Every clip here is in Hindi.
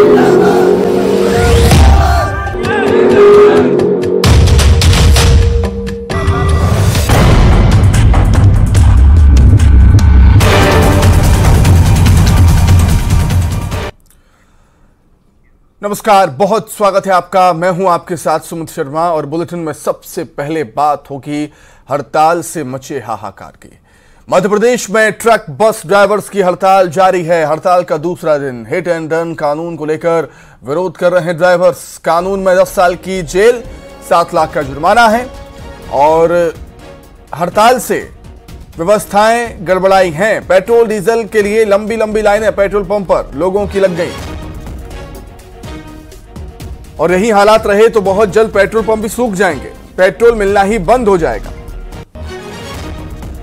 नमस्कार, बहुत स्वागत है आपका। मैं हूं आपके साथ सुमित शर्मा और बुलेटिन में सबसे पहले बात होगी हड़ताल से मचे हाहाकार की। मध्य प्रदेश में ट्रक बस ड्राइवर्स की हड़ताल जारी है। हड़ताल का दूसरा दिन। हिट एंड रन कानून को लेकर विरोध कर रहे हैं ड्राइवर्स। कानून में 10 साल की जेल, 7 लाख का जुर्माना है और हड़ताल से व्यवस्थाएं गड़बड़ाई हैं। पेट्रोल डीजल के लिए लंबी लंबी लाइनें पेट्रोल पंप पर लोगों की लग गई और यही हालात रहे तो बहुत जल्द पेट्रोल पंप भी सूख जाएंगे, पेट्रोल मिलना ही बंद हो जाएगा।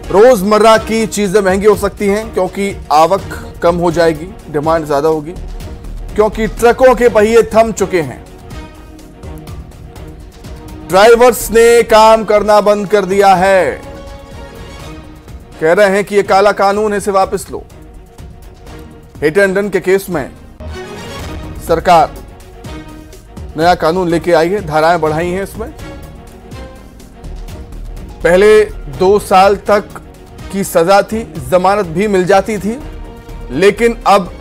रोजमर्रा की चीजें महंगी हो सकती हैं क्योंकि आवक कम हो जाएगी, डिमांड ज्यादा होगी, क्योंकि ट्रकों के पहिए थम चुके हैं। ड्राइवर्स ने काम करना बंद कर दिया है, कह रहे हैं कि यह काला कानून है, इसे वापस लो। हिट एंड रन के केस में सरकार नया कानून लेके आई है, धाराएं बढ़ाई हैं इसमें। पहले 2 साल तक की सजा थी, जमानत भी मिल जाती थी, लेकिन अब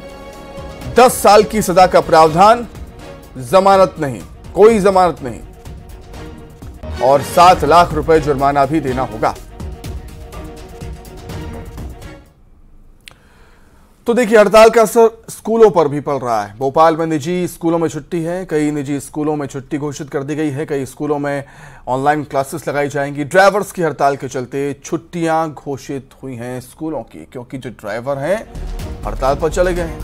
10 साल की सजा का प्रावधान, जमानत नहीं, कोई जमानत नहीं और 7 लाख रुपए जुर्माना भी देना होगा। तो देखिए, हड़ताल का असर स्कूलों पर भी पड़ रहा है। भोपाल में निजी स्कूलों में छुट्टी है, कई निजी स्कूलों में छुट्टी घोषित कर दी गई है, कई स्कूलों में ऑनलाइन क्लासेस लगाई जाएंगी। ड्राइवर्स की हड़ताल के चलते छुट्टियां घोषित हुई हैं स्कूलों की, क्योंकि जो ड्राइवर हैं हड़ताल पर चले गए हैं।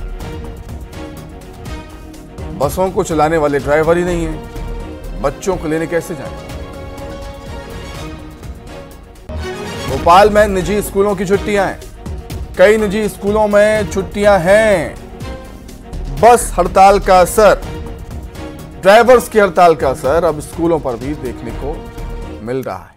बसों को चलाने वाले ड्राइवर ही नहीं है, बच्चों को लेने कैसे जाएं? भोपाल में निजी स्कूलों की छुट्टियां हैं, कई निजी स्कूलों में छुट्टियां हैं। बस हड़ताल का असर, ड्राइवर्स की हड़ताल का असर अब स्कूलों पर भी देखने को मिल रहा है।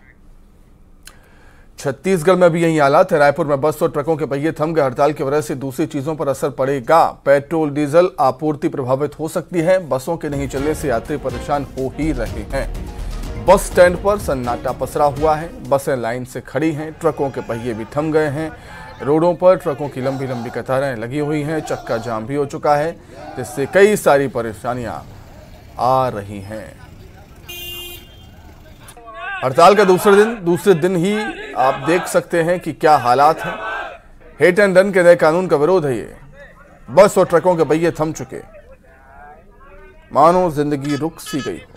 छत्तीसगढ़ में भी यही हालात है। रायपुर में बस और ट्रकों के पहिए थम गए। हड़ताल की वजह से दूसरी चीजों पर असर पड़ेगा। पेट्रोल डीजल आपूर्ति प्रभावित हो सकती है। बसों के नहीं चलने से यात्री परेशान हो ही रहे हैं। बस स्टैंड पर सन्नाटा पसरा हुआ है, बसें लाइन से खड़ी हैं, ट्रकों के पहिए भी थम गए हैं। रोडों पर ट्रकों की लंबी लंबी कतारें लगी हुई हैं, चक्का जाम भी हो चुका है, जिससे कई सारी परेशानियां आ रही हैं। हड़ताल का दूसरे दिन ही आप देख सकते हैं कि क्या हालात हैं। हिट एंड रन के नए कानून का विरोध है ये। बस और ट्रकों के पहिए थम चुके, मानो जिंदगी रुक सी गई हो।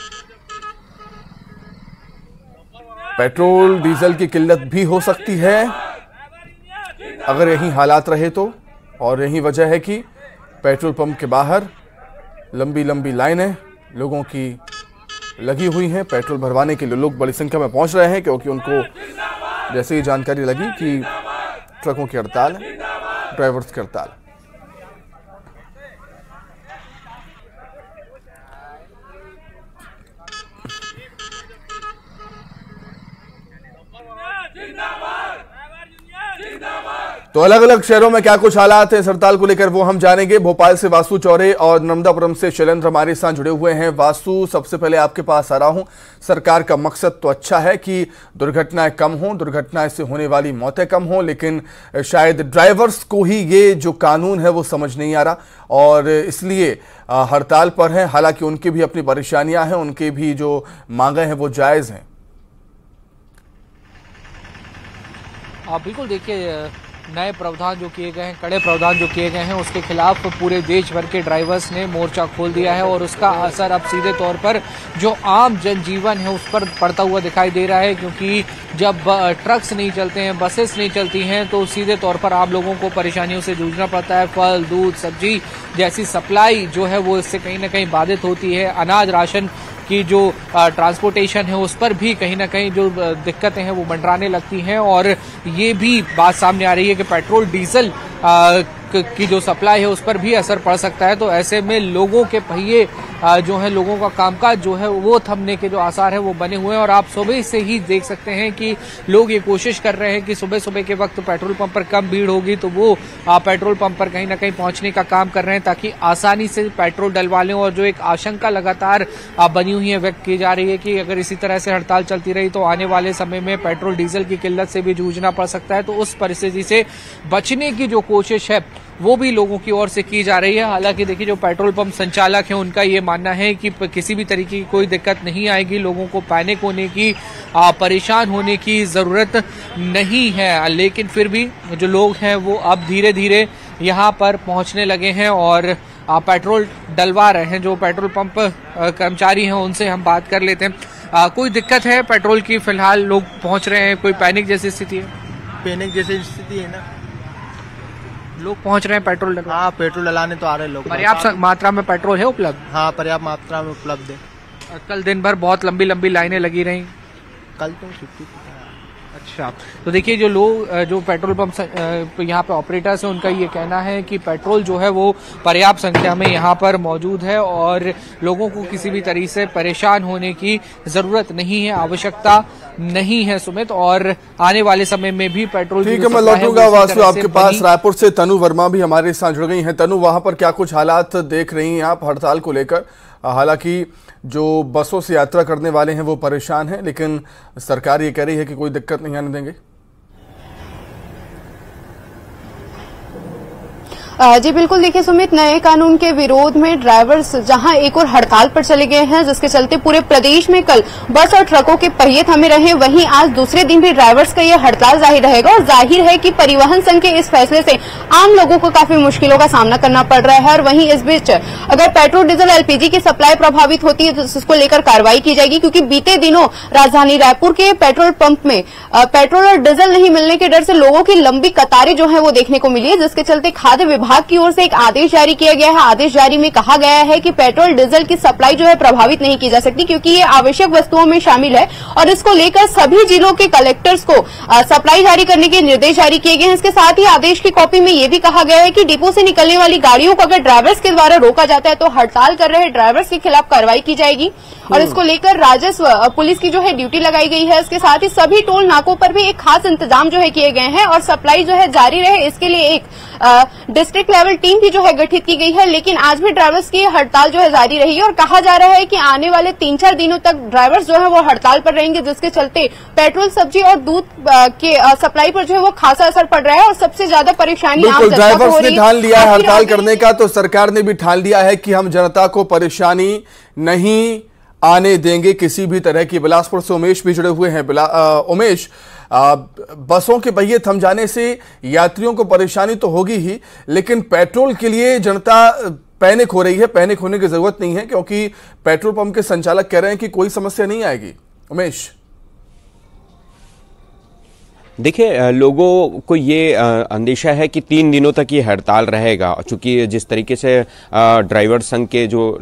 पेट्रोल डीजल की किल्लत भी हो सकती है अगर यही हालात रहे तो, और यही वजह है कि पेट्रोल पंप के बाहर लंबी लंबी लाइनें लोगों की लगी हुई हैं। पेट्रोल भरवाने के लिए लोग बड़ी संख्या में पहुंच रहे हैं, क्योंकि उनको जैसे ही जानकारी लगी कि ट्रकों की हड़ताल है, ड्राइवर्स की हड़ताल। तो अलग अलग शहरों में क्या कुछ हालात है इस हड़ताल को लेकर, वो हम जानेंगे। भोपाल से वासु चौरे और नर्मदापुरम से शैलेंद्र हमारे साथ जुड़े हुए हैं। वासु, सबसे पहले आपके पास आ रहा हूं। सरकार का मकसद तो अच्छा है कि दुर्घटनाएं कम हों, दुर्घटनाएं से होने वाली मौतें कम हों, लेकिन शायद ड्राइवर्स को ही ये जो कानून है वो समझ नहीं आ रहा और इसलिए हड़ताल पर है। हालांकि उनकी भी अपनी परेशानियां हैं, उनकी भी जो मांगे हैं वो जायज हैं। बिल्कुल, देखिए, नए प्रावधान जो किए गए हैं, कड़े प्रावधान जो किए गए हैं, उसके खिलाफ पूरे देश भर के ड्राइवर्स ने मोर्चा खोल दिया है और उसका असर अब सीधे तौर पर जो आम जनजीवन है उस पर पड़ता हुआ दिखाई दे रहा है। क्योंकि जब ट्रक्स नहीं चलते हैं, बसेस नहीं चलती हैं, तो सीधे तौर पर आप लोगों को परेशानियों से जूझना पड़ता है। फल, दूध, सब्जी जैसी सप्लाई जो है वो इससे कहीं ना कहीं बाधित होती है। अनाज, राशन की जो ट्रांसपोर्टेशन है उस पर भी कहीं ना कहीं जो दिक्कतें हैं वो मंडराने लगती हैं और ये भी बात सामने आ रही है कि पेट्रोल डीजल की जो सप्लाई है उस पर भी असर पड़ सकता है। तो ऐसे में लोगों के पहिए जो है लोगों का कामकाज जो है वो थमने के जो आसार है वो बने हुए हैं। और आप सुबह से ही देख सकते हैं कि लोग ये कोशिश कर रहे हैं कि सुबह सुबह के वक्त पेट्रोल पंप पर कम भीड़ होगी तो वो पेट्रोल पंप पर कहीं ना कहीं पहुंचने का काम कर रहे हैं ताकि आसानी से पेट्रोल डलवा लें। और जो एक आशंका लगातार बनी हुई है, व्यक्त की जा रही है कि अगर इसी तरह से हड़ताल चलती रही तो आने वाले समय में पेट्रोल डीजल की किल्लत से भी जूझना पड़ सकता है। तो उस परिस्थिति से बचने की जो कोशिश है वो भी लोगों की ओर से की जा रही है। हालांकि देखिए, जो पेट्रोल पंप संचालक हैं उनका ये मानना है कि किसी भी तरीके की कोई दिक्कत नहीं आएगी, लोगों को पैनिक होने की, परेशान होने की जरूरत नहीं है। लेकिन फिर भी जो लोग हैं वो अब धीरे धीरे यहाँ पर पहुंचने लगे हैं और पेट्रोल डलवा रहे हैं। जो पेट्रोल पंप कर्मचारी हैं उनसे हम बात कर लेते हैं। कोई दिक्कत है पेट्रोल की? फिलहाल लोग पहुंच रहे हैं, कोई पैनिक जैसी स्थिति है? पैनिक जैसी स्थिति है ना, लोग पहुंच रहे हैं पेट्रोल डलवा। हाँ, पेट्रोल डलाने तो आ रहे हैं लोग। पर्याप्त मात्रा में पेट्रोल है उपलब्ध? हाँ, पर्याप्त मात्रा में उपलब्ध है। कल दिन भर बहुत लंबी लंबी लाइनें लगी रही? कल तो छुट्टी थी। अच्छा, तो देखिए, जो लोग जो पेट्रोल पंप यहाँ पे ऑपरेटर्स हैं उनका ये कहना है कि पेट्रोल जो है वो पर्याप्त संख्या में यहाँ पर मौजूद है और लोगों को किसी भी तरीके से परेशान होने की जरूरत नहीं है, आवश्यकता नहीं है सुमित। और आने वाले समय में भी पेट्रोल ठीक है, मैं लौटूंगा वासु आपके पास। रायपुर से तनु वर्मा भी हमारे साथ जुड़ गई हैं। तनु, वहां पर क्या कुछ हालात देख रही हैं आप हड़ताल को लेकर? हालांकि जो बसों से यात्रा करने वाले हैं वो परेशान हैं, लेकिन सरकार ये कह रही है कि कोई दिक्कत नहीं आने देंगे। जी बिल्कुल, देखिए सुमित, नए कानून के विरोध में ड्राइवर्स जहां एक और हड़ताल पर चले गए हैं, जिसके चलते पूरे प्रदेश में कल बस और ट्रकों के पहिए थमे रहे, वहीं आज दूसरे दिन भी ड्राइवर्स का यह हड़ताल जारी रहेगा। और जाहिर है कि परिवहन संघ के इस फैसले से आम लोगों को काफी मुश्किलों का सामना करना पड़ रहा है। और वहीं इस बीच अगर पेट्रोल, डीजल, एलपीजी की सप्लाई प्रभावित होती है तो इसको लेकर कार्रवाई की जाएगी, क्योंकि बीते दिनों राजधानी रायपुर के पेट्रोल पंप में पेट्रोल और डीजल नहीं मिलने के डर से लोगों की लंबी कतारें जो है वो देखने को मिली है, जिसके चलते खाद्य विभाग की ओर से एक आदेश जारी किया गया है। आदेश जारी में कहा गया है कि पेट्रोल डीजल की सप्लाई जो है प्रभावित नहीं की जा सकती, क्योंकि ये आवश्यक वस्तुओं में शामिल है। और इसको लेकर सभी जिलों के कलेक्टर्स को सप्लाई जारी करने के निर्देश जारी किए गए हैं। इसके साथ ही आदेश की कॉपी में यह भी कहा गया है कि डिपो से निकलने वाली गाड़ियों को अगर ड्राइवर्स के द्वारा रोका जाता है तो हड़ताल कर रहे ड्राइवर्स के खिलाफ कार्रवाई की जाएगी। और इसको लेकर राजस्व पुलिस की जो है ड्यूटी लगाई गई है। इसके साथ ही सभी टोल नाकों पर भी एक खास इंतजाम जो है किए गए हैं और सप्लाई जो है जारी रहे, इसके लिए एक डिस्ट्रिक्ट लेवल टीम भी जो है गठित की गई है। लेकिन आज भी ड्राइवर्स की हड़ताल जो है जारी रही और कहा जा रहा है कि आने वाले 3-4 दिनों तक ड्राइवर्स जो है वो हड़ताल पर रहेंगे, जिसके चलते पेट्रोल, सब्जी और दूध के सप्लाई पर जो है वो खासा असर पड़ रहा है। और सबसे ज्यादा परेशानी आम जनता को हो रही है। ठान लिया है हड़ताल करने का, तो सरकार ने भी ठान लिया है कि हम जनता को परेशानी नहीं आने देंगे किसी भी तरह की। बिलासपुर से उमेश भी जुड़े हुए हैं। उमेश, बसों के पहिए थम जाने से यात्रियों को परेशानी तो होगी ही, लेकिन पेट्रोल के लिए जनता पैनिक हो रही है। पैनिक होने की जरूरत नहीं है, क्योंकि पेट्रोल पंप के संचालक कह रहे हैं कि कोई समस्या नहीं आएगी। उमेश, देखिए, लोगों को ये अंदेशा है कि 3 दिनों तक ये हड़ताल रहेगा, चूंकि जिस तरीके से ड्राइवर संघ के जो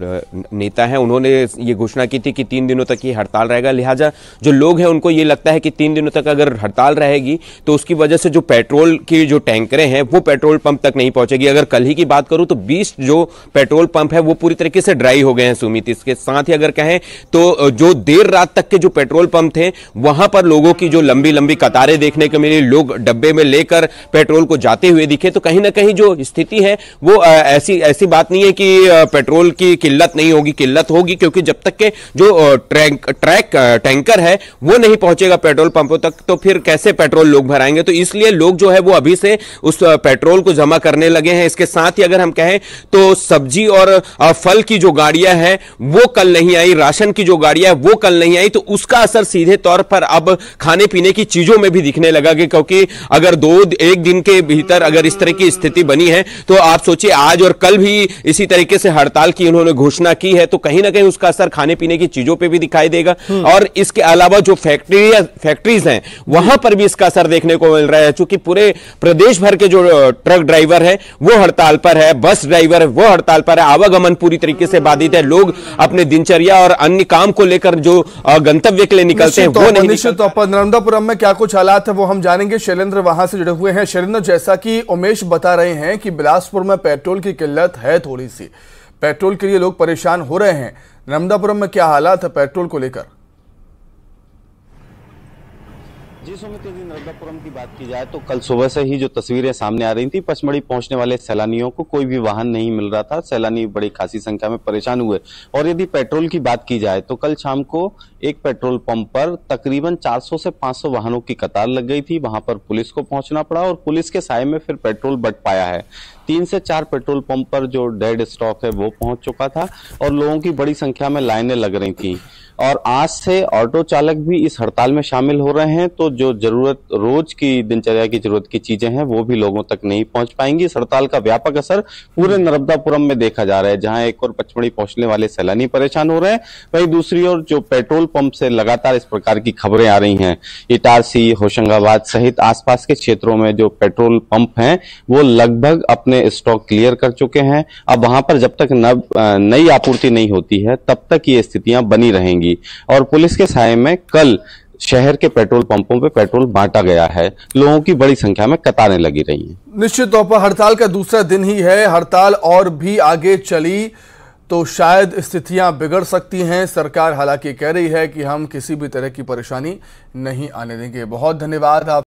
नेता हैं उन्होंने ये घोषणा की थी कि 3 दिनों तक ये हड़ताल रहेगा। लिहाजा जो लोग हैं उनको ये लगता है कि 3 दिनों तक अगर हड़ताल रहेगी तो उसकी वजह से जो पेट्रोल की जो टैंकरें हैं वो पेट्रोल पंप तक नहीं पहुंचेगी। अगर कल ही की बात करूं तो 20 जो पेट्रोल पंप है वो पूरी तरीके से ड्राई हो गए हैं सुमित। इसके साथ ही अगर कहें तो जो देर रात तक के जो पेट्रोल पंप थे वहां पर लोगों की जो लंबी लंबी कतारें देखने को मिली, लोग डब्बे में लेकर पेट्रोल को जाते हुए दिखे। तो कहीं ना कहीं जो स्थिति है वो ऐसी बात नहीं है कि पेट्रोल की किल्लत नहीं होगी, किल्लत होगी, क्योंकि जब तक के जो टैंकर है वो नहीं पहुंचेगा पेट्रोल पंपों तक तो फिर कैसे पेट्रोल लोग भराएंगे। तो इसलिए लोग जो है वो अभी से उस पेट्रोल को जमा करने लगे हैं। इसके साथ ही अगर हम कहें तो सब्जी और फल की जो गाड़ियां हैं वो कल नहीं आई, राशन की जो गाड़ियां है वो कल नहीं आई, तो उसका असर सीधे तौर पर अब खाने पीने की चीजों में भी दिखने लगा कि क्योंकि अगर 1 दिन के भीतर अगर इस तरह की स्थिति बनी है तो आप सोचिए आज और कल भी इसी तरीके से हड़ताल की उन्होंने घोषणा की है, तो कहीं ना कहीं उसका असर खाने पीने की चीजों पे भी दिखाई देगा। और इसके अलावा जो फैक्ट्रीज हैं वहां पर भी इसका असर देखने को मिल रहा है, चूंकि पूरे प्रदेश भर के जो ट्रक ड्राइवर है वो हड़ताल पर है, बस ड्राइवर है वो हड़ताल पर है, आवागमन पूरी तरीके से बाधित है। लोग अपने दिनचर्या और अन्य काम को लेकर जो गंतव्य के लिए निकलते हैं वो नहीं निकलते। तो नर्मदापुरम में क्या कुछ हालात है वो हम जानेंगे। शैलेंद्र वहां से जुड़े हुए हैं। शैलेंद्र, जैसा कि उमेश बता रहे हैं कि बिलासपुर में पेट्रोल की किल्लत है थोड़ी सी, पेट्रोल के लिए लोग परेशान हो रहे हैं। नर्मदापुरम में क्या हालात है पेट्रोल को लेकर? जी सुमित, यदि नर्मदापुरम की बात की जाए तो कल सुबह से ही जो तस्वीरें सामने आ रही थी, पचमढ़ी पहुंचने वाले सैलानियों को कोई भी वाहन नहीं मिल रहा था। सैलानी बड़ी खासी संख्या में परेशान हुए। और यदि पेट्रोल की बात की जाए तो कल शाम को एक पेट्रोल पंप पर तकरीबन 400 से 500 वाहनों की कतार लग गई थी। वहां पर पुलिस को पहुंचना पड़ा और पुलिस के साए में फिर पेट्रोल बट पाया है। 3 से 4 पेट्रोल पंप पर जो डेड स्टॉक है वो पहुंच चुका था और लोगों की बड़ी संख्या में लाइनें लग रही थी। और आज से ऑटो चालक भी इस हड़ताल में शामिल हो रहे हैं, तो जो जरूरत रोज की दिनचर्या की जरूरत की चीजें हैं वो भी लोगों तक नहीं पहुंच पाएंगी। इस हड़ताल का व्यापक असर पूरे नर्मदापुरम में देखा जा रहा है, जहां एक और पचमढ़ी पहुंचने वाले सैलानी परेशान हो रहे हैं, वहीं दूसरी ओर जो पेट्रोल पंप से लगातार इस प्रकार की खबरें आ रही हैं। इटारसी, होशंगाबाद सहित आसपास के क्षेत्रों में जो पेट्रोल पंप हैं वो लगभग अपने स्टॉक क्लियर कर चुके हैं। अब वहां पर जब तक नई आपूर्ति नहीं होती है तब तक ये स्थितियां बनी रहेंगी। और पुलिस के साए में कल शहर के पेट्रोल पंपों पे पेट्रोल बांटा गया है। लोगों की बड़ी संख्या में कतारें लगी रही हैं। निश्चित तौर पर हड़ताल का दूसरा दिन ही है। हड़ताल और भी आगे चली तो शायद स्थितियां बिगड़ सकती हैं। सरकार हालांकि कह रही है कि हम किसी भी तरह की परेशानी नहीं आने देंगे। बहुत धन्यवाद आप